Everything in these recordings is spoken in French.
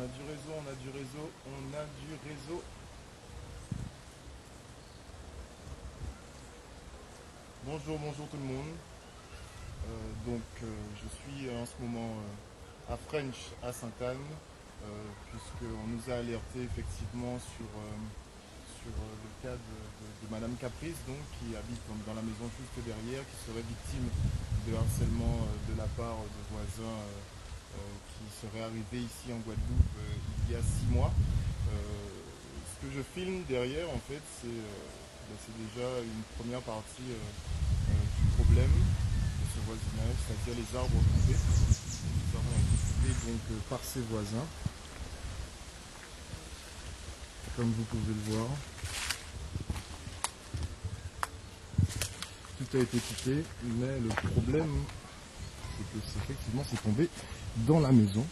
a du réseau, on a du réseau, on a du réseau. Bonjour, bonjour tout le monde. Je suis en ce moment à French, à Sainte-Anne, puisqu'on nous a alerté effectivement sur le cas de Madame Caprice, donc, qui habite dans la maison juste derrière, qui serait victime de harcèlement de la part de voisins qui seraient arrivés ici en Guadeloupe il y a 6 mois. Ce que je filme derrière, en fait, c'est déjà une première partie du problème de ce voisinage, c'est-à-dire les arbres coupés. Les arbres ont été coupés donc, par ses voisins, comme vous pouvez le voir. Tout a été coupé, mais le problème, c'est que effectivement c'est tombé dans la maison.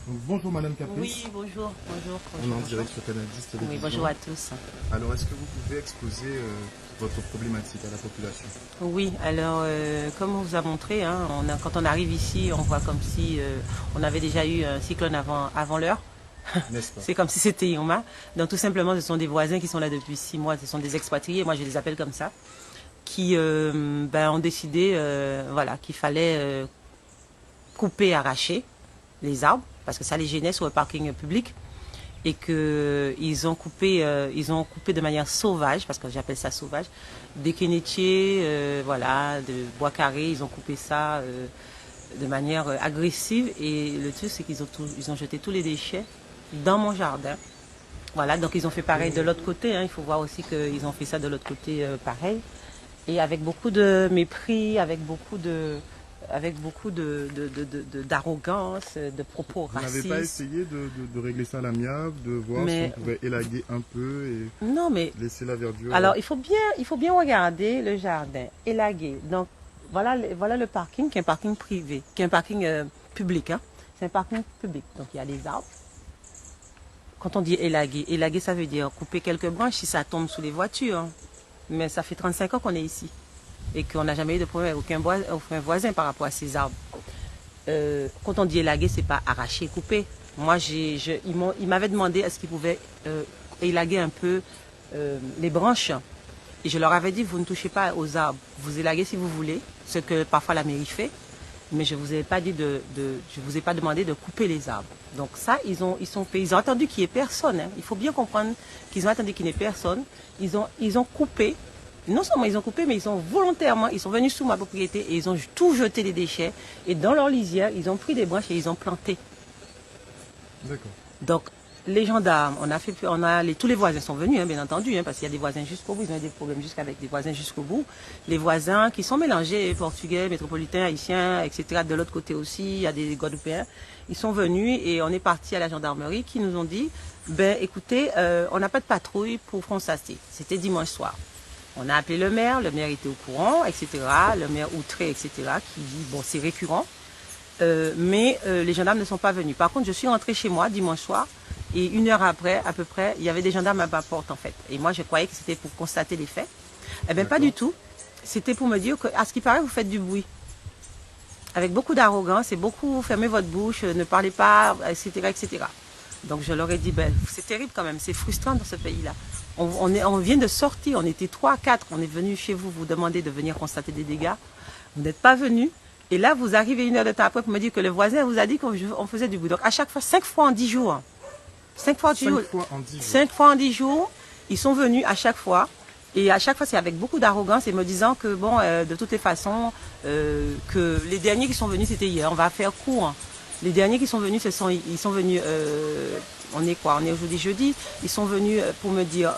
Donc, bonjour Madame Caprice. Oui, bonjour. On est en direct sur Canal 10 Télévision. Oui, bonjour à tous. Alors, est-ce que vous pouvez exposer votre problématique à la population? Oui, alors, comme on vous a montré, hein, quand on arrive ici, on voit comme si on avait déjà eu un cyclone avant l'heure. N'est-ce pas? C'est comme si c'était Irma. Donc, tout simplement, ce sont des voisins qui sont là depuis 6 mois. Ce sont des expatriés, moi je les appelle comme ça, qui ont décidé voilà, qu'il fallait couper, arracher les arbres, parce que ça les gênait sur le parking public, et qu'ils ont coupé de manière sauvage, parce que j'appelle ça sauvage, des quénétiers, voilà, de bois carrés, ils ont coupé ça de manière agressive, et le truc c'est qu'ils ont jeté tous les déchets dans mon jardin. Voilà, donc ils ont fait pareil de l'autre côté, hein. Il faut voir aussi qu'ils ont fait ça de l'autre côté pareil, et avec beaucoup de mépris, avec beaucoup d'arrogance, de propos Vous racistes. n'avez pas essayé de régler ça à l'amiable, de voir si on pouvait élaguer un peu et non, mais laisser la verdure? alors il faut bien regarder le jardin, élaguer. Donc voilà le parking, qui est un parking privé, qui est un parking public, hein. C'est un parking public, donc il y a des arbres. Quand on dit élaguer ça veut dire couper quelques branches si ça tombe sous les voitures, hein. Mais ça fait 35 ans qu'on est ici et qu'on n'a jamais eu de problème avec aucun voisin par rapport à ces arbres. Quand on dit élaguer, c'est pas arracher, couper. Moi, ils m'avaient demandé est-ce qu'ils pouvaient élaguer un peu les branches. Et je leur avais dit, vous ne touchez pas aux arbres. Vous élaguez si vous voulez, ce que parfois la mairie fait. Mais je vous ai pas dit je vous ai pas demandé de couper les arbres. Donc ça, ils ont attendu qu'il n'y ait personne, hein. Il faut bien comprendre qu'ils ont attendu qu'il n'y ait personne. Ils ont coupé. Non seulement ils ont coupé, mais ils sont venus sous ma propriété et ils ont tout jeté les déchets. Et dans leur lisière, ils ont pris des branches et ils ont planté. D'accord. Donc, les gendarmes, tous les voisins sont venus, hein, bien entendu, hein, parce qu'il y a des voisins jusqu'au bout, ils ont eu des problèmes jusqu'avec des voisins jusqu'au bout. Les voisins qui sont mélangés, portugais, métropolitains, haïtiens, etc. De l'autre côté aussi, il y a des Guadeloupéens. Ils sont venus et on est parti à la gendarmerie qui nous ont dit, écoutez, on n'a pas de patrouille pour Fronsace. C'était dimanche soir. On a appelé le maire était au courant, etc. Le maire outré, etc. qui dit, bon, c'est récurrent. Mais les gendarmes ne sont pas venus. Par contre, je suis rentrée chez moi dimanche soir et 1 heure après, à peu près, il y avait des gendarmes à ma porte en fait. Et moi, je croyais que c'était pour constater les faits. Eh bien, pas du tout. C'était pour me dire que, à ce qui paraît, vous faites du bruit. Avec beaucoup d'arrogance et beaucoup, fermez votre bouche, ne parlez pas, etc., etc. Donc, je leur ai dit, c'est terrible quand même, c'est frustrant dans ce pays-là. On vient de sortir, on était 3, 4, on est venu chez vous, vous demander de venir constater des dégâts. Vous n'êtes pas venus. Et là, vous arrivez 1 heure de temps après pour me dire que le voisin vous a dit qu'on faisait du bruit. Donc, à chaque fois, 5 fois en 10 jours. 5 fois en 10 jours, ils sont venus à chaque fois. Et à chaque fois, c'est avec beaucoup d'arrogance et me disant que, bon, de toutes les façons, que les derniers qui sont venus, c'était hier. On va faire court. Les derniers qui sont venus, ils sont venus, on est quoi? On est aujourd'hui jeudi. Ils sont venus pour me dire,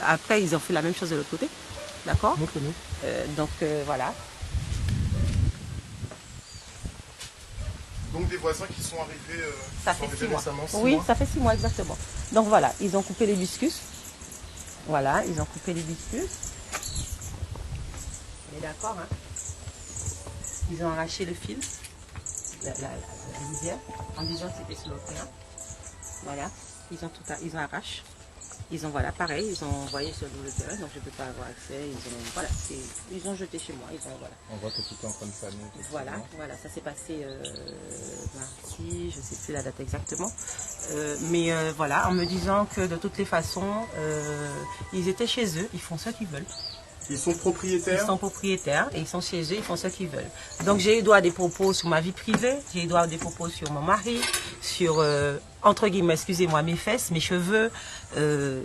après, ils ont fait la même chose de l'autre côté. D'accord? Montre-nous. Voilà. Donc des voisins qui sont arrivés, ça fait 6 mois. Récemment, 6 oui, mois. ça fait 6 mois exactement. Donc voilà, ils ont coupé l'hibiscus. Voilà, ils ont coupé l'hibiscus. On est d'accord, hein? Ils ont arraché le fil, la lisière, en disant que c'était sur l'océan. Voilà, ils ont arraché. Ils ont, voilà, pareil, ils ont envoyé sur le terrain, donc je ne peux pas avoir accès. Ils ont jeté chez moi. Voilà. On voit que tout est en train de faner. Voilà, ça s'est passé mardi, je ne sais plus la date exactement. Voilà, en me disant que de toutes les façons, ils étaient chez eux, ils font ce qu'ils veulent. Ils sont propriétaires? Ils sont propriétaires et ils sont chez eux, ils font ce qu'ils veulent. Donc j'ai eu droit à des propos sur ma vie privée, j'ai eu droit à des propos sur mon mari, sur, entre guillemets, excusez-moi, mes fesses, mes cheveux,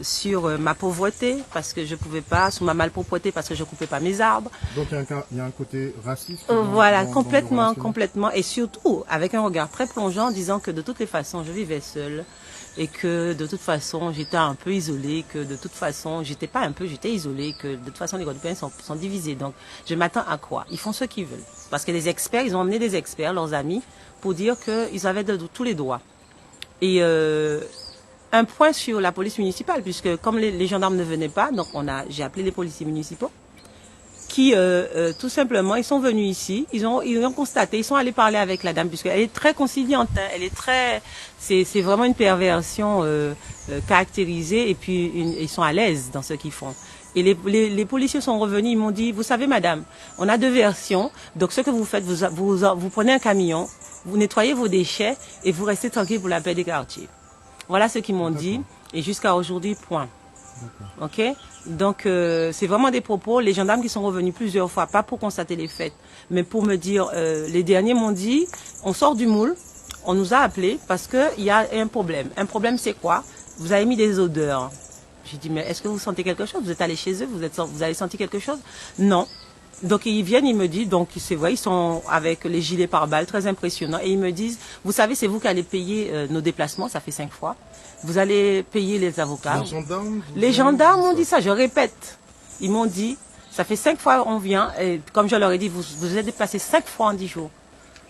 sur ma pauvreté, parce que je ne pouvais pas, sur ma malpropreté, parce que je ne coupais pas mes arbres. Donc il y a un côté raciste voilà, complètement. Et surtout, avec un regard très plongeant, disant que de toutes les façons, je vivais seule. Et que de toute façon, j'étais un peu isolée, que de toute façon, j'étais isolée, que de toute façon, les Guadeloupéens sont divisés. Donc, je m'attends à quoi? Ils font ce qu'ils veulent. Parce que les experts, ils ont emmené des experts, leurs amis, pour dire qu'ils avaient tous les droits. Et un point sur la police municipale, puisque comme les gendarmes ne venaient pas, donc j'ai appelé les policiers municipaux, qui tout simplement, ils sont venus ici, ils ont constaté, ils sont allés parler avec la dame, puisqu'elle est très conciliante, hein, elle est très, c'est vraiment une perversion caractérisée, et puis ils sont à l'aise dans ce qu'ils font. Et les policiers sont revenus, ils m'ont dit, vous savez madame, on a deux versions, donc ce que vous faites, vous prenez un camion, vous nettoyez vos déchets, et vous restez tranquille pour la paix des quartiers. Voilà ce qu'ils m'ont dit, et jusqu'à aujourd'hui, point. Ok, donc c'est vraiment des propos. Les gendarmes qui sont revenus plusieurs fois, pas pour constater les faits, mais pour me dire, les derniers m'ont dit, on sort du moule, on nous a appelés parce que il y a un problème. Un problème, c'est quoi? Vous avez mis des odeurs. J'ai dit, mais est-ce que vous sentez quelque chose? Vous êtes allé chez eux, vous avez senti quelque chose? Non. Donc ils viennent, ils me disent, donc c'est vrai, ils sont avec les gilets pare-balles, très impressionnants, et ils me disent, vous savez, c'est vous qui allez payer nos déplacements, ça fait 5 fois. Vous allez payer les avocats. Les gendarmes m'ont dit ça, je répète. Ils m'ont dit, ça fait 5 fois on vient, et comme je leur ai dit, vous êtes déplacés 5 fois en 10 jours.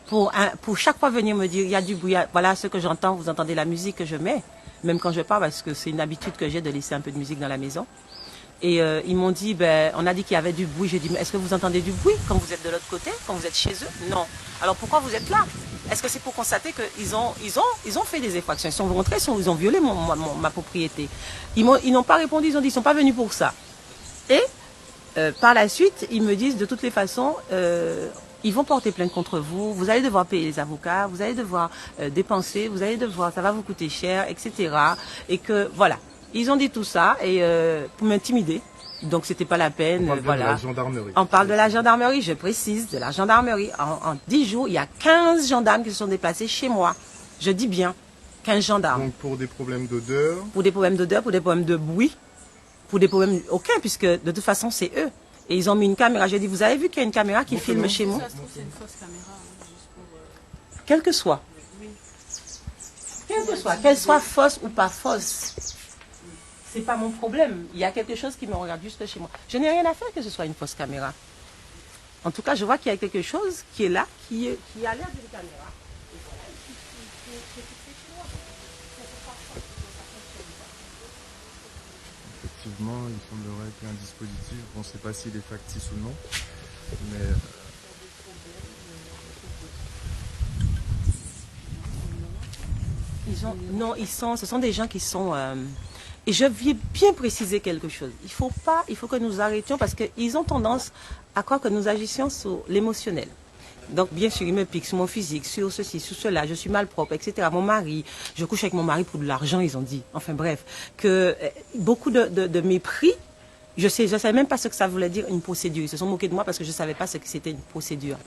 Pour chaque fois venir me dire, il y a du bruit, voilà ce que j'entends, vous entendez la musique que je mets, même quand je parle, parce que c'est une habitude que j'ai de laisser un peu de musique dans la maison. Et ils m'ont dit, on a dit qu'il y avait du bruit. J'ai dit, mais est-ce que vous entendez du bruit quand vous êtes de l'autre côté, quand vous êtes chez eux? Non. Alors pourquoi vous êtes là? Est-ce que c'est pour constater qu'ils ont fait des infractions? Ils sont rentrés, ils ont violé ma propriété. Ils n'ont pas répondu, ils ont dit, ils ne sont pas venus pour ça. Et par la suite, ils me disent, de toutes les façons, ils vont porter plainte contre vous, vous allez devoir payer les avocats, vous allez devoir dépenser, ça va vous coûter cher, etc. Et que, voilà. Ils ont dit tout ça et pour m'intimider. Donc c'était pas la peine. On parle de la gendarmerie. On parle de la gendarmerie, je précise, de la gendarmerie. En 10 jours, il y a 15 gendarmes qui se sont déplacés chez moi. Je dis bien, 15 gendarmes. Donc pour des problèmes d'odeur? Pour des problèmes d'odeur, pour des problèmes de bruit, pour des problèmes aucun, puisque de toute façon c'est eux. Et ils ont mis une caméra. J'ai dit, vous avez vu qu'il y a une caméra qui filme chez moi? Ça se trouve, c'est une fausse caméra, hein, juste pour... Quelle que soit. Oui. Quelle que soit, qu'elle soit fausse ou pas fausse. C'est pas mon problème. Il y a quelque chose qui me regarde juste chez moi. Je n'ai rien à faire que ce soit une fausse caméra. En tout cas, je vois qu'il y a quelque chose qui est là, qui a l'air d'une caméra. Et voilà, Effectivement, il semblerait qu'il y ait un dispositif. On ne sait pas s'il est factice ou non. Mais ce sont des gens qui sont... et je vais bien préciser quelque chose. Il faut que nous arrêtions parce qu'ils ont tendance à croire que nous agissions sur l'émotionnel. Donc, bien sûr, ils me piquent sur mon physique, sur ceci, sur cela, je suis malpropre, etc. Mon mari, je couche avec mon mari pour de l'argent, ils ont dit. Enfin bref, que beaucoup de mépris. Je savais même pas ce que ça voulait dire une procédure. Ils se sont moqués de moi parce que je savais pas ce que c'était une procédure.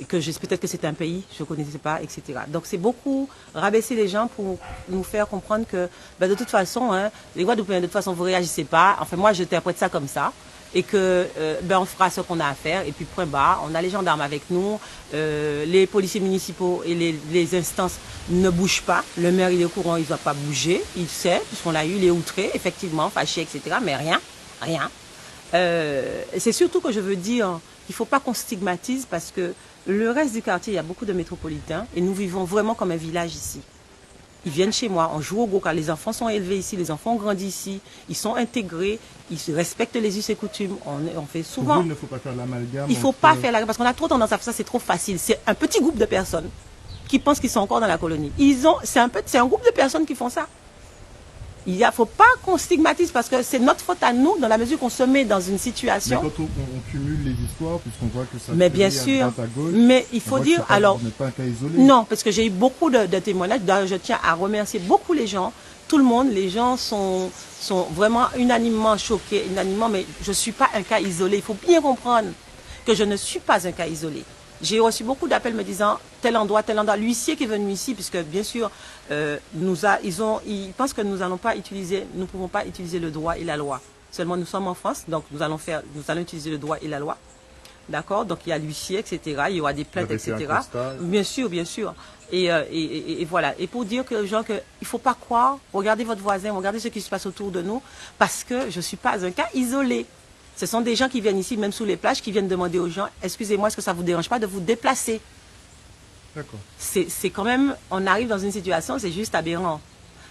Et que peut-être que c'était un pays, je ne connaissais pas, etc. Donc c'est beaucoup rabaisser les gens pour nous faire comprendre que de toute façon, hein, les Guadeloupéens, de toute façon, vous ne réagissez pas. Enfin, moi, j'interprète ça comme ça. Et que on fera ce qu'on a à faire. Et puis, point barre, on a les gendarmes avec nous. Les policiers municipaux et les instances ne bougent pas. Le maire, il est au courant, il ne va pas bouger. Il sait, puisqu'on l'a eu, il est outré, effectivement, fâché, etc. Mais rien. C'est surtout que je veux dire qu'il ne faut pas qu'on stigmatise parce que le reste du quartier, il y a beaucoup de métropolitains et nous vivons vraiment comme un village ici. Ils viennent chez moi, on joue au go-kart, les enfants sont élevés ici, les enfants ont grandi ici, ils sont intégrés, ils respectent les us et coutumes. On fait souvent... Pour vous, il ne faut pas faire l'amalgame. Il ne faut pas faire l'amalgame parce qu'on a trop tendance à faire ça, c'est trop facile. C'est un petit groupe de personnes qui pensent qu'ils sont encore dans la colonie. C'est un groupe de personnes qui font ça. Faut pas qu'on stigmatise parce que c'est notre faute à nous dans la mesure qu'on se met dans une situation. Mais quand on cumule les histoires, puisqu'on voit que ça mais bien sûr, à gauche, mais il faut dire alors, vous n'êtes pas un cas isolé. Non, parce que j'ai eu beaucoup de témoignages. D'ailleurs, je tiens à remercier beaucoup les gens, tout le monde. Les gens sont vraiment unanimement choqués, unanimement. Mais je suis pas un cas isolé. Il faut bien comprendre que je ne suis pas un cas isolé. J'ai reçu beaucoup d'appels me disant tel endroit. L'huissier qui est venu ici, puisque bien sûr, ils pensent que nous pouvons pas utiliser le droit et la loi. Seulement, nous sommes en France, donc nous allons utiliser le droit et la loi. D'accord? Donc, il y a l'huissier, etc. Il y aura des plaintes, etc. Bien sûr, bien sûr. Et voilà. Et pour dire que les gens il faut pas croire, regardez votre voisin, regardez ce qui se passe autour de nous, parce que je suis pas un cas isolé. Ce sont des gens qui viennent ici, même sous les plages, qui viennent demander aux gens, excusez-moi, est-ce que ça vous dérange pas de vous déplacer? D'accord. C'est quand même, on arrive dans une situation, c'est juste aberrant.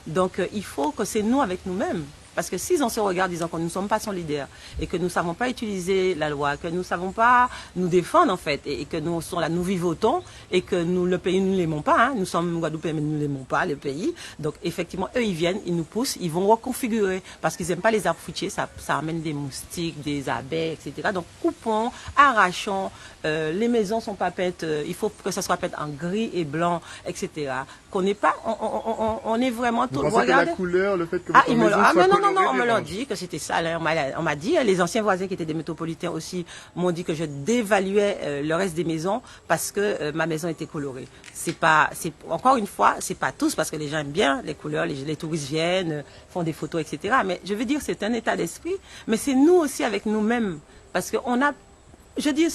Donc, il faut que c'est nous avec nous-mêmes. Parce que s'ils on se regarde disant que nous ne sommes pas solidaires et que nous ne savons pas utiliser la loi, que nous ne savons pas nous défendre en fait, et que nous sommes là, nous vivotons et que nous, le pays, nous ne l'aimons pas, hein. Nous sommes Guadeloupéens mais nous ne l'aimons pas, le pays. Donc effectivement, eux ils viennent, ils nous poussent, ils vont reconfigurer parce qu'ils n'aiment pas les arbres fruitiers, ça amène des moustiques, des abeilles, etc. Donc coupons, arrachons, les maisons sont pas peintes, il faut que ça soit peint en gris et blanc, etc. Qu'on n'est pas, on est vraiment tout. Vous pensez que la couleur, le fait que votre maison soit colorée, non, on me l'a dit que c'était ça. Là, on m'a dit, les anciens voisins qui étaient des métropolitains aussi m'ont dit que je dévaluais le reste des maisons parce que ma maison était colorée. Encore une fois, c'est pas tous parce que les gens aiment bien les couleurs, les touristes viennent, font des photos, etc. Mais je veux dire, c'est un état d'esprit, mais c'est nous aussi avec nous-mêmes parce qu'on a. Je veux dire,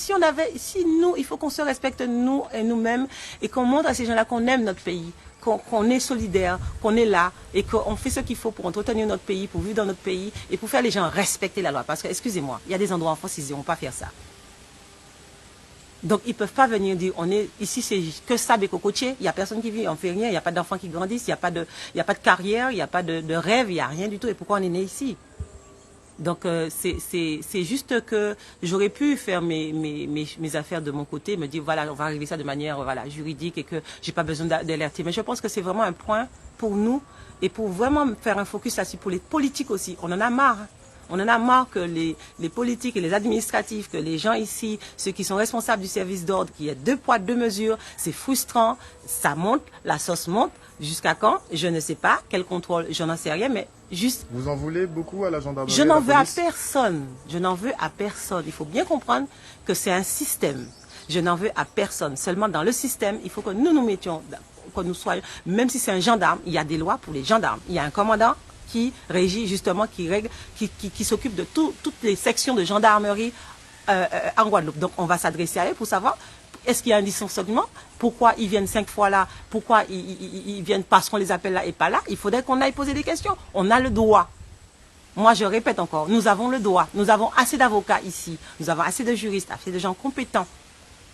il faut qu'on se respecte nous et nous-mêmes et qu'on montre à ces gens-là qu'on aime notre pays, qu'on est solidaire, qu'on est là et qu'on fait ce qu'il faut pour entretenir notre pays, pour vivre dans notre pays et pour faire les gens respecter la loi. Parce que, excusez-moi, il y a des endroits en France, ils n'iront pas faire ça. Donc, ils ne peuvent pas venir dire, ici, c'est que sable et cocotier, il n'y a personne qui vit, on ne fait rien, il n'y a pas d'enfants qui grandissent, il n'y a pas de carrière, il n'y a pas de rêve, il n'y a rien du tout. Et pourquoi on est né ici? Donc c'est juste que j'aurais pu faire mes affaires de mon côté, me dire voilà, on va régler ça de manière juridique et que j'ai pas besoin d'alerter. Mais je pense que c'est vraiment un point pour nous et pour vraiment faire un focus là-dessus pour les politiques aussi. On en a marre. On en a marre que les politiques et les administratifs, que les gens ici, ceux qui sont responsables du service d'ordre, qu'il y ait 2 poids 2 mesures, c'est frustrant, ça monte, la sauce monte. Jusqu'à quand? Je ne sais pas. Quel contrôle? Je n'en sais rien, mais juste... Vous en voulez beaucoup à la gendarmerie? Je n'en veux à personne. Je n'en veux à personne. Il faut bien comprendre que c'est un système. Je n'en veux à personne. Seulement dans le système, il faut que nous nous mettions, que nous soyons, même si c'est un gendarme, il y a des lois pour les gendarmes. Il y a un commandant qui régit justement, qui s'occupe de toutes les sections de gendarmerie en Guadeloupe. Donc on va s'adresser à eux pour savoir est-ce qu'il y a un dysfonctionnement, pourquoi ils viennent 5 fois là, pourquoi ils viennent parce qu'on les appelle là et pas là. Il faudrait qu'on aille poser des questions. On a le droit. Moi je répète encore, nous avons le droit. Nous avons assez d'avocats ici, nous avons assez de juristes, assez de gens compétents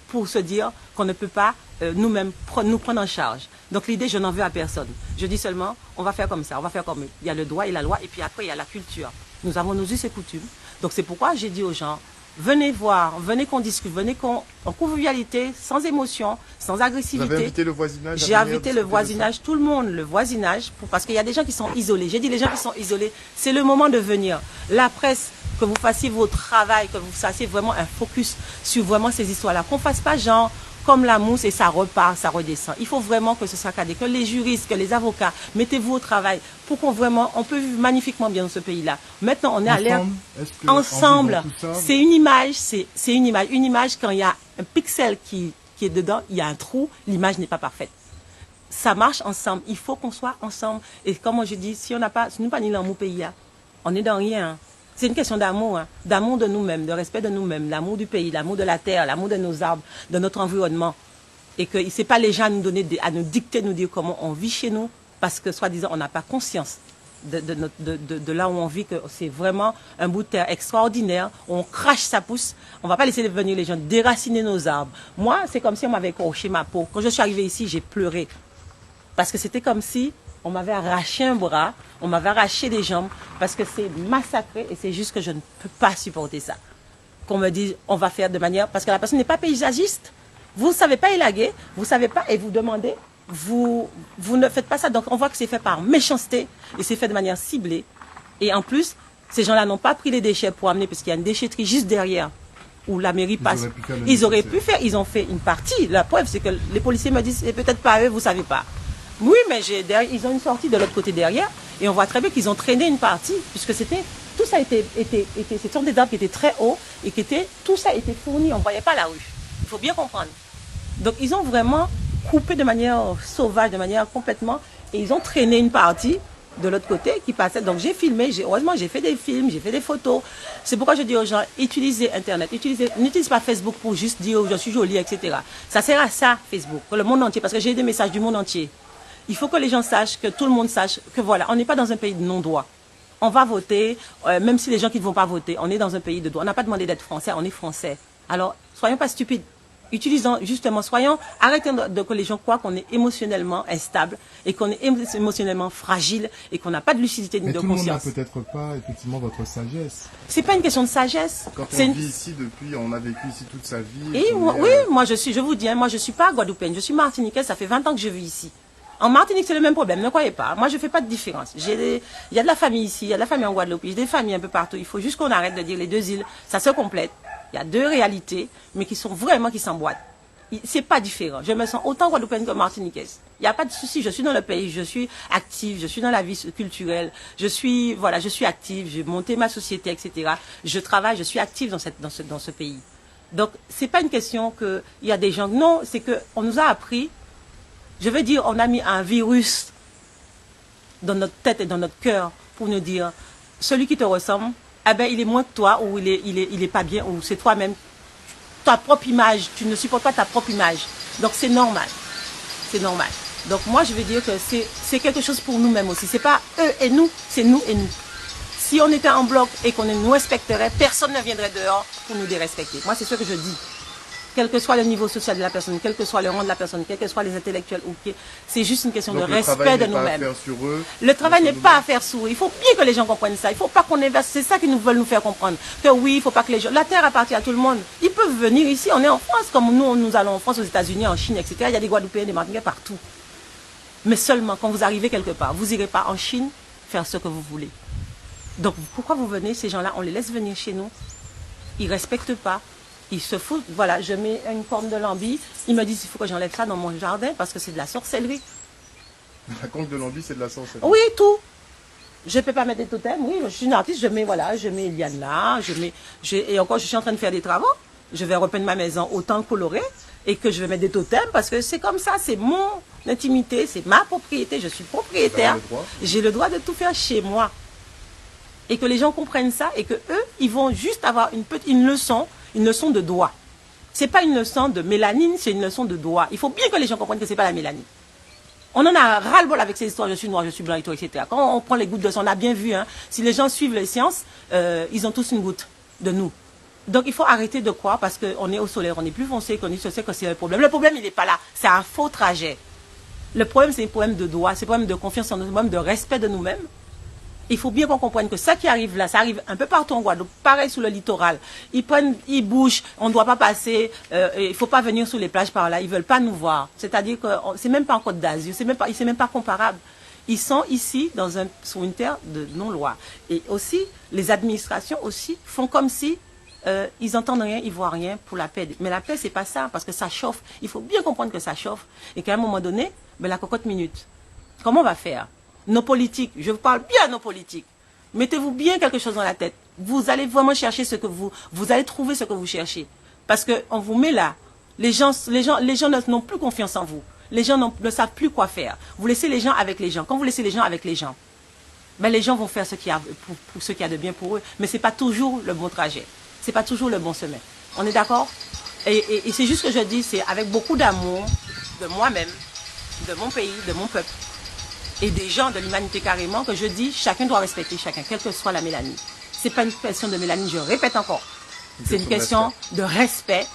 pour se dire qu'on ne peut pas nous-mêmes nous prendre en charge. Donc l'idée, je n'en veux à personne. Je dis seulement, on va faire comme ça, on va faire comme eux. Il y a le droit et la loi, et puis après, il y a la culture. Nous avons nos us et coutumes. Donc c'est pourquoi j'ai dit aux gens, venez voir, venez qu'on discute, venez en convivialité, sans émotion, sans agressivité. Vous avez invité le voisinage? J'ai invité le voisinage, tout le monde, le voisinage, parce qu'il y a des gens qui sont isolés. J'ai dit les gens qui sont isolés, c'est le moment de venir. La presse, que vous fassiez votre travail, que vous fassiez vraiment un focus sur vraiment ces histoires-là. Qu'on ne fasse pas genre comme la mousse et ça repart, ça redescend. Il faut vraiment que ce soit cadré, que les juristes, que les avocats, mettez-vous au travail pour qu'on peut vivre magnifiquement bien dans ce pays-là. Maintenant, on est à l'ère ensemble. C'est une image, c'est une image quand il y a un pixel qui est dedans, il y a un trou, l'image n'est pas parfaite. Ça marche ensemble. Il faut qu'on soit ensemble. Et comme je dis, si nous pas ni dans mon pays, on n'est dans rien. C'est une question d'amour, hein, d'amour de nous-mêmes, de respect de nous-mêmes, l'amour du pays, l'amour de la terre, l'amour de nos arbres, de notre environnement. Et que ce n'est pas les gens à nous dicter, nous dire comment on vit chez nous, parce que soi-disant on n'a pas conscience de là où on vit, que c'est vraiment un bout de terre extraordinaire, on crache sa pousse, on ne va pas laisser venir les gens déraciner nos arbres. Moi, c'est comme si on m'avait croché ma peau. Quand je suis arrivée ici, j'ai pleuré. Parce que c'était comme si on m'avait arraché un bras, on m'avait arraché des jambes, parce que c'est massacré et c'est juste que je ne peux pas supporter ça. Qu'on me dise, on va faire de manière... Parce que la personne n'est pas paysagiste. Vous ne savez pas élaguer, vous ne savez pas, et vous demandez vous ne faites pas ça. Donc on voit que c'est fait par méchanceté et c'est fait de manière ciblée. Et en plus, ces gens-là n'ont pas pris les déchets pour amener, parce qu'il y a une déchetterie juste derrière où la mairie passe. Ils auraient pu faire, ils ont fait une partie. La preuve, c'est que les policiers me disent, c'est peut-être pas eux, vous savez pas. Oui, mais ils ont une sortie de l'autre côté derrière et on voit très bien qu'ils ont traîné une partie, puisque tout ça était ce sont des arbres qui étaient très hauts et tout ça était fourni, on ne voyait pas la rue. Il faut bien comprendre. Donc ils ont vraiment coupé de manière sauvage, de manière complètement, et ils ont traîné une partie de l'autre côté qui passait. Donc j'ai filmé, heureusement j'ai fait des films, j'ai fait des photos. C'est pourquoi je dis aux gens, utilisez Internet, n'utilisez pas Facebook pour juste dire je suis jolie, etc. Ça sert à ça, Facebook, pour le monde entier, parce que j'ai des messages du monde entier. Il faut que les gens sachent, que tout le monde sache que voilà, on n'est pas dans un pays de non-droit. On va voter, même si les gens qui ne vont pas voter, on est dans un pays de droit. On n'a pas demandé d'être français, on est français. Alors, soyons pas stupides. Utilisons justement, arrêtons que les gens croient qu'on est émotionnellement instable et qu'on est émotionnellement fragile et qu'on n'a pas de lucidité ni de conscience. Mais tout le monde n'a peut-être pas effectivement votre sagesse. C'est pas une question de sagesse. Quand on vit ici depuis, on a vécu ici toute sa vie. Et moi je vous dis, moi je suis pas guadeloupéenne, je suis martiniquaise, ça fait 20 ans que je vis ici. En Martinique, c'est le même problème, ne croyez pas. Moi, je ne fais pas de différence. Il y a de la famille ici, il y a de la famille en Guadeloupe, il y a des familles un peu partout. Il faut juste qu'on arrête de dire les deux îles, ça se complète. Il y a deux réalités, mais qui s'emboîtent. C'est pas différent. Je me sens autant guadeloupéenne que martiniquaise. Il n'y a pas de souci, je suis dans le pays, je suis active, je suis dans la vie culturelle, je suis active, j'ai monté ma société, etc. Je travaille, je suis active dans ce pays. Donc, c'est pas une question qu'il y a des gens, non, c'est qu'on nous a appris. Je veux dire, on a mis un virus dans notre tête et dans notre cœur pour nous dire, celui qui te ressemble, eh ben, il est moins que toi, ou il est pas bien, ou c'est toi-même. Ta propre image, tu ne supportes pas ta propre image. Donc c'est normal. C'est normal. Donc moi, je veux dire que c'est quelque chose pour nous-mêmes aussi. C'est pas eux et nous, c'est nous et nous. Si on était en bloc et qu'on nous respecterait, personne ne viendrait dehors pour nous dérespecter. Moi, c'est ce que je dis. Quel que soit le niveau social de la personne, quel que soit le rang de la personne, quels que soient les intellectuels, c'est juste une question de respect de nous-mêmes. Le travail n'est pas à faire sur eux. Il faut bien que les gens comprennent ça. Il ne faut pas qu'on inverse. C'est ça qu'ils veulent nous faire comprendre. Que oui, il ne faut pas que les gens... La terre appartient à tout le monde. Ils peuvent venir ici. On est en France, comme nous allons en France, aux États-Unis, en Chine, etc. Il y a des Guadeloupéens, des Martiniquais partout. Mais seulement quand vous arrivez quelque part, vous n'irez pas en Chine faire ce que vous voulez. Donc pourquoi vous venez? Ces gens-là, on les laisse venir chez nous. Ils ne respectent pas. Ils se foutent, voilà, je mets une corne de lambie, ils me disent il faut que j'enlève ça dans mon jardin parce que c'est de la sorcellerie. La corne de lambie, c'est de la sorcellerie? Oui, tout. Je ne peux pas mettre des totems, oui, je suis une artiste, je mets Eliane là, et encore je suis en train de faire des travaux, je vais repeindre ma maison autant colorée et que je vais mettre des totems parce que c'est comme ça, c'est mon intimité, c'est ma propriété, je suis propriétaire, j'ai le droit de tout faire chez moi. Et que les gens comprennent ça et que eux, ils vont juste avoir une leçon de droit. C'est pas une leçon de mélanine, c'est une leçon de droit. Il faut bien que les gens comprennent que c'est pas la mélanine. On en a ras-le-bol avec ces histoires, je suis noir, je suis blanc et tout, etc. Quand on prend les gouttes de sang, on a bien vu, hein, si les gens suivent les sciences, ils ont tous une goutte de nous. Donc il faut arrêter de croire parce qu'on est au soleil, on est plus foncé, qu'on sait que c'est le problème. Le problème, il n'est pas là, c'est un faux trajet. Le problème, c'est un problème de droit, c'est un problème de confiance en nous, un problème de respect de nous-mêmes. Il faut bien qu'on comprenne que ça qui arrive là, ça arrive un peu partout en Guadeloupe, pareil sur le littoral. Ils bougent, on ne doit pas passer, il ne faut pas venir sur les plages par là, ils ne veulent pas nous voir. C'est-à-dire que c'est même pas en Côte d'Azur, c'est même pas comparable. Ils sont ici sur une terre de non-loi. Et aussi, les administrations aussi font comme si ils n'entendent rien, ils ne voient rien pour la paix. Mais la paix, c'est pas ça, parce que ça chauffe. Il faut bien comprendre que ça chauffe et qu'à un moment donné, la cocotte minute. Comment on va faire? Nos politiques, je vous parle bien à nos politiques. Mettez-vous bien quelque chose dans la tête. Vous allez vraiment chercher vous allez trouver ce que vous cherchez. Parce qu'on vous met là. Les gens n'ont plus confiance en vous. Les gens ne savent plus quoi faire. Vous laissez les gens avec les gens. Quand vous laissez les gens avec les gens, les gens vont faire ce qu'il y a de bien pour eux. Mais ce n'est pas toujours le bon trajet. Ce n'est pas toujours le bon chemin. On est d'accord? Et c'est juste que je dis, c'est avec beaucoup d'amour de moi-même, de mon pays, de mon peuple. Et des gens de l'humanité carrément, que je dis, chacun doit respecter chacun, quelle que soit la mélanine. Ce n'est pas une question de mélanine, je répète encore. C'est une question de respect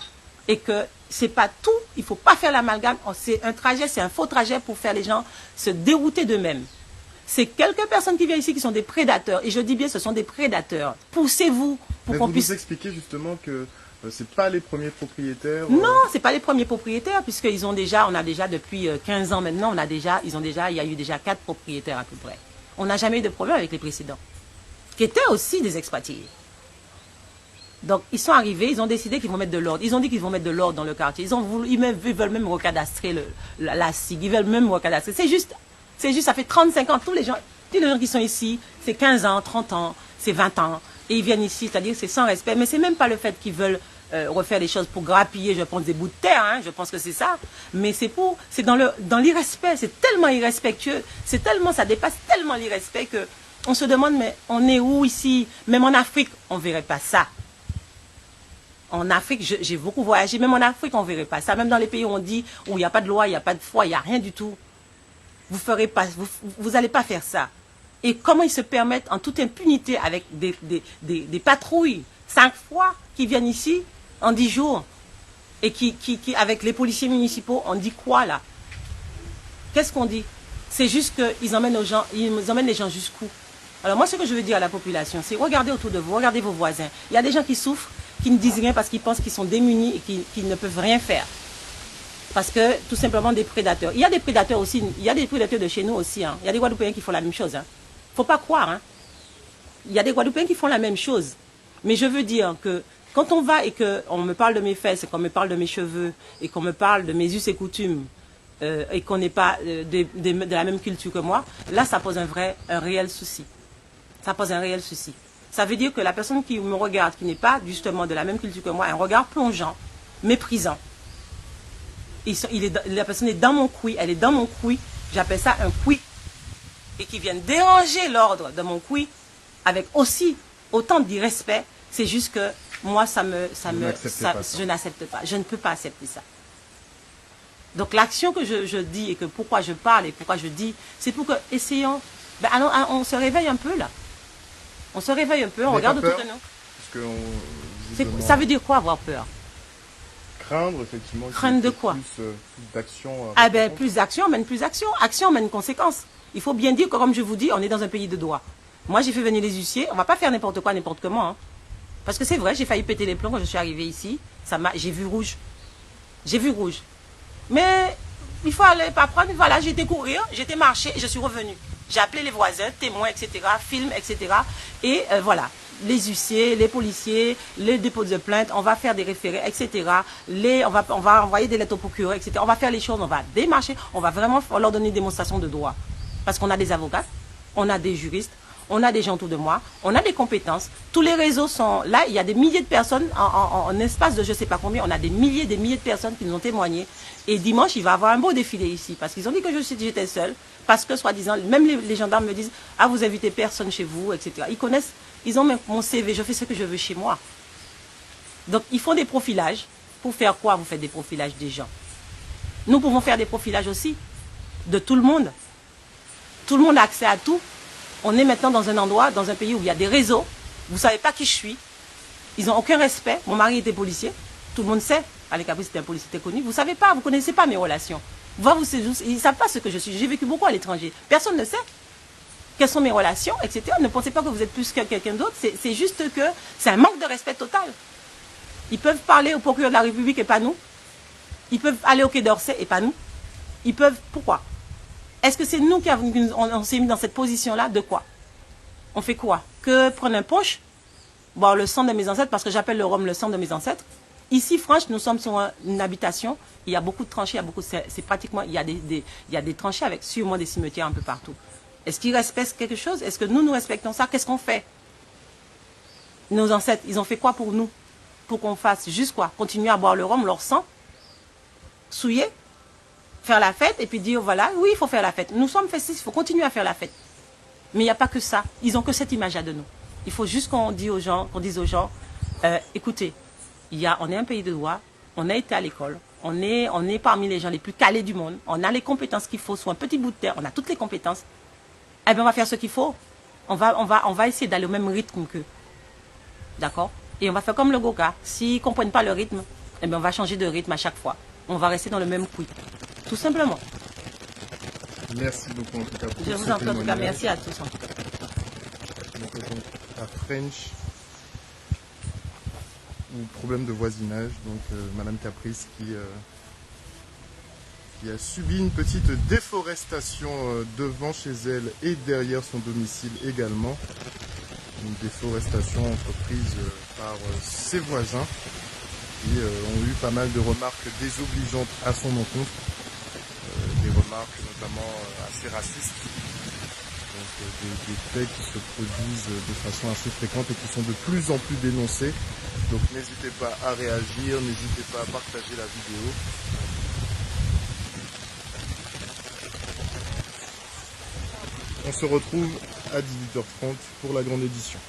et que c'est pas tout, il ne faut pas faire l'amalgame. C'est un trajet, c'est un faux trajet pour faire les gens se dérouter d'eux-mêmes. C'est quelques personnes qui viennent ici qui sont des prédateurs. Et je dis bien, ce sont des prédateurs. Poussez-vous pour qu'on puisse... Vous expliquez justement que c'est pas les premiers propriétaires. Non, c'est pas les premiers propriétaires, puisqu'ils ont déjà, on a déjà depuis 15 ans maintenant, il y a eu déjà 4 propriétaires à peu près. On n'a jamais eu de problème avec les précédents, qui étaient aussi des expatriés. Donc, ils sont arrivés, ils ont décidé qu'ils vont mettre de l'ordre. Ils ont dit qu'ils vont mettre de l'ordre dans le quartier. Ils veulent même recadastrer la SIG. Ils veulent même recadastrer. C'est juste, ça fait 35 ans. Tous les gens qui sont ici, c'est 15 ans, 30 ans, c'est 20 ans. Et ils viennent ici, c'est-à-dire c'est sans respect. Mais c'est même pas le fait qu'ils veulent refaire les choses pour grappiller, je pense, des bouts de terre. Hein, je pense que c'est ça. Mais c'est dans l'irrespect. C'est tellement irrespectueux. Ça dépasse tellement l'irrespect que on se demande, mais on est où ici? Même en Afrique, on verrait pas ça. En Afrique, j'ai beaucoup voyagé, même en Afrique, on ne verrait pas ça. Même dans les pays où on dit, où il n'y a pas de loi, il n'y a pas de foi, il n'y a rien du tout. Vous n'allez pas faire ça. Et comment ils se permettent, en toute impunité, avec des patrouilles, 5 fois, qui viennent ici, en 10 jours, et qui avec les policiers municipaux, on dit quoi, là? Qu'est-ce qu'on dit? C'est juste qu'ils emmènent les gens jusqu'où? Alors moi, ce que je veux dire à la population, c'est regardez autour de vous, regardez vos voisins. Il y a des gens qui souffrent, qui ne disent rien parce qu'ils pensent qu'ils sont démunis et qu'ils ne peuvent rien faire. Parce que, tout simplement, des prédateurs. Il y a des prédateurs aussi, il y a des prédateurs de chez nous aussi. Hein. Il y a des Guadeloupéens qui font la même chose. Hein. Faut pas croire. Hein. Il y a des Guadeloupéens qui font la même chose. Mais je veux dire que quand on va et qu'on me parle de mes fesses, et qu'on me parle de mes cheveux, et qu'on me parle de mes us et coutumes, et qu'on n'est pas de la même culture que moi, là, ça pose un réel souci. Ça pose un réel souci. Ça veut dire que la personne qui me regarde, qui n'est pas justement de la même culture que moi, a un regard plongeant, méprisant. La personne est dans mon couille, elle est dans mon couille, j'appelle ça un couille. Et qui viennent déranger l'ordre de mon couille avec aussi autant d'irrespect, c'est juste que moi, je n'accepte pas. Je ne peux pas accepter ça. Donc l'action que je dis et que pourquoi je parle et pourquoi je dis, c'est pour que, essayons, on se réveille un peu là. On se réveille un peu, on regarde autour de nous. Ça veut dire quoi avoir peur? Craindre, effectivement. Craindre de quoi? Plus d'action. Plus d'action mène plus d'action. Action mène conséquence. Il faut bien dire que, comme je vous dis, on est dans un pays de droit. Moi, j'ai fait venir les huissiers. On ne va pas faire n'importe quoi, n'importe comment. Hein. Parce que c'est vrai, j'ai failli péter les plombs quand je suis arrivée ici. J'ai vu rouge. J'ai vu rouge. Mais il faut aller pas prendre. Voilà, j'ai été courir, j'ai été marcher et je suis revenue. J'ai appelé les voisins, témoins, etc., films, etc. Et voilà, les huissiers, les policiers, les dépôts de plainte, on va faire des référés, etc. On va envoyer des lettres au procureur, etc. On va faire les choses, on va démarcher, on va vraiment leur donner une démonstration de droit. Parce qu'on a des avocats, on a des juristes, on a des gens autour de moi, on a des compétences. Tous les réseaux sont là, il y a des milliers de personnes, en espace de je ne sais pas combien, on a des milliers de personnes qui nous ont témoigné. Et dimanche, il va y avoir un beau défilé ici, parce qu'ils ont dit que j'étais seule, parce que, soi-disant, même les gendarmes me disent, ah, vous invitez personne chez vous, etc. Ils connaissent, ils ont même mon CV, je fais ce que je veux chez moi. Donc, ils font des profilages. Pour faire quoi, vous faites des profilages des gens? Nous pouvons faire des profilages aussi, de tout le monde. Tout le monde a accès à tout. On est maintenant dans un endroit, dans un pays où il y a des réseaux. Vous ne savez pas qui je suis. Ils n'ont aucun respect. Mon mari était policier. Tout le monde sait. Alain Caprice était un policier connu. Vous ne savez pas, vous ne connaissez pas mes relations. Ils ne savent pas ce que je suis. J'ai vécu beaucoup à l'étranger. Personne ne sait quelles sont mes relations, etc. Ne pensez pas que vous êtes plus que quelqu'un d'autre. C'est juste que c'est un manque de respect total. Ils peuvent parler au procureur de la République et pas nous. Ils peuvent aller au Quai d'Orsay et pas nous. Ils peuvent... Pourquoi? Est-ce que c'est nous qui on s'est mis dans cette position-là? De quoi? On fait quoi? Que prendre un punch? Boire le sang de mes ancêtres, parce que j'appelle le rhum le sang de mes ancêtres. Ici, franchement, nous sommes sur une habitation. Il y a beaucoup de tranchées, c'est pratiquement, il y a des tranchées avec sûrement des cimetières un peu partout. Est-ce qu'ils respectent quelque chose? Est-ce que nous respectons ça? Qu'est-ce qu'on fait? Nos ancêtres, ils ont fait quoi pour nous? Pour qu'on fasse juste quoi? Continuer à boire le rhum, leur sang? Souiller? Faire la fête et puis dire voilà, oui, il faut faire la fête. Nous sommes festifs, il faut continuer à faire la fête. Mais il n'y a pas que ça. Ils n'ont que cette image-là de nous. Il faut juste qu'on dise aux gens, écoutez, on est un pays de droit, on a été à l'école, on est parmi les gens les plus calés du monde, on a les compétences qu'il faut sur un petit bout de terre, on a toutes les compétences. Eh bien, on va faire ce qu'il faut. On va essayer d'aller au même rythme qu'eux. D'accord? Et on va faire comme le Goka. S'ils ne comprennent pas le rythme, eh bien, on va changer de rythme à chaque fois. On va rester dans le même coup. Tout simplement. Merci beaucoup en tout cas. Je vous en prie, en tout cas, merci à tous. En tout cas. Donc, à French. ou problème de voisinage. Donc Madame Caprice qui a subi une petite déforestation devant chez elle et derrière son domicile également. Une déforestation entreprise par ses voisins qui ont eu pas mal de remarques désobligeantes à son encontre, des remarques notamment assez racistes, donc des faits qui se produisent de façon assez fréquente et qui sont de plus en plus dénoncés. Donc n'hésitez pas à réagir, n'hésitez pas à partager la vidéo. On se retrouve à 18h30 pour la grande édition.